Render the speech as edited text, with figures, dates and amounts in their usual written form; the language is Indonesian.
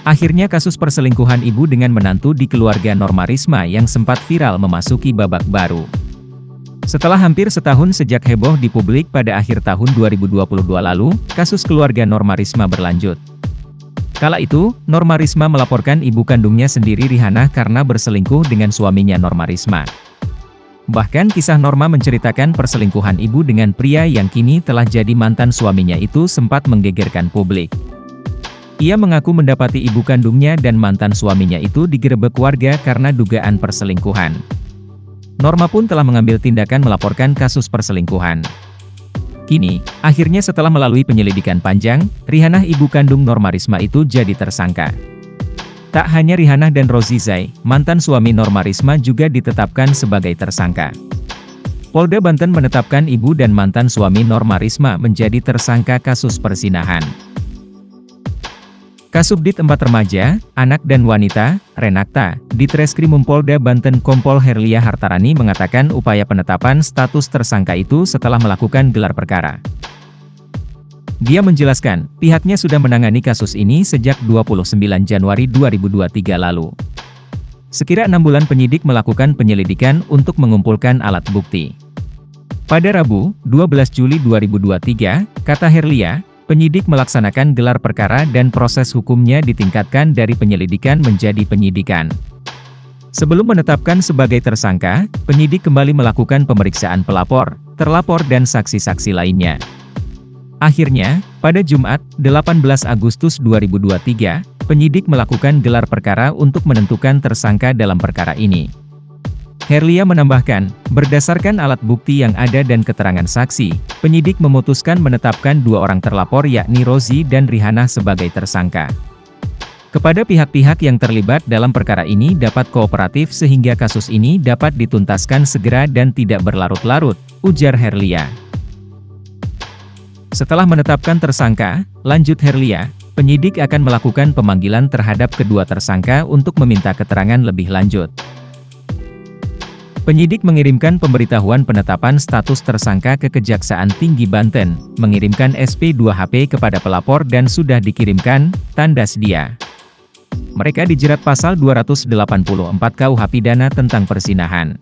Akhirnya kasus perselingkuhan ibu dengan menantu di keluarga Norma Risma yang sempat viral memasuki babak baru. Setelah hampir setahun sejak heboh di publik pada akhir tahun 2022 lalu, kasus keluarga Norma Risma berlanjut. Kala itu, Norma Risma melaporkan ibu kandungnya sendiri Rihanna karena berselingkuh dengan suaminya Norma Risma. Bahkan kisah Norma menceritakan perselingkuhan ibu dengan pria yang kini telah jadi mantan suaminya itu sempat menggegerkan publik. Ia mengaku mendapati ibu kandungnya dan mantan suaminya itu digerebek warga karena dugaan perselingkuhan. Norma pun telah mengambil tindakan melaporkan kasus perselingkuhan. Kini, akhirnya setelah melalui penyelidikan panjang, Rihanna ibu kandung Norma Risma itu jadi tersangka. Tak hanya Rihanna dan Rozi Zai, mantan suami Norma Risma juga ditetapkan sebagai tersangka. Polda Banten menetapkan ibu dan mantan suami Norma Risma menjadi tersangka kasus perzinahan. Kasubdit 4 Remaja, Anak dan Wanita, Renakta, Ditreskrimum Polda Banten Kompol Herlia Hartarani mengatakan upaya penetapan status tersangka itu setelah melakukan gelar perkara. Dia menjelaskan, pihaknya sudah menangani kasus ini sejak 29 Januari 2023 lalu. Sekira 6 bulan penyidik melakukan penyelidikan untuk mengumpulkan alat bukti. Pada Rabu, 12 Juli 2023, kata Herlia, penyidik melaksanakan gelar perkara dan proses hukumnya ditingkatkan dari penyelidikan menjadi penyidikan. Sebelum menetapkan sebagai tersangka, penyidik kembali melakukan pemeriksaan pelapor, terlapor dan saksi-saksi lainnya. Akhirnya, pada Jumat, 18 Agustus 2023, penyidik melakukan gelar perkara untuk menentukan tersangka dalam perkara ini. Herlia menambahkan, berdasarkan alat bukti yang ada dan keterangan saksi, penyidik memutuskan menetapkan 2 orang terlapor yakni Rozi dan Rihanna sebagai tersangka. Kepada pihak-pihak yang terlibat dalam perkara ini dapat kooperatif sehingga kasus ini dapat dituntaskan segera dan tidak berlarut-larut, ujar Herlia. Setelah menetapkan tersangka, lanjut Herlia, penyidik akan melakukan pemanggilan terhadap kedua tersangka untuk meminta keterangan lebih lanjut. Penyidik mengirimkan pemberitahuan penetapan status tersangka ke Kejaksaan Tinggi Banten, mengirimkan SP2HP kepada pelapor dan sudah dikirimkan, tanda sedia. Mereka dijerat pasal 284 KUH Pidana tentang perzinahan.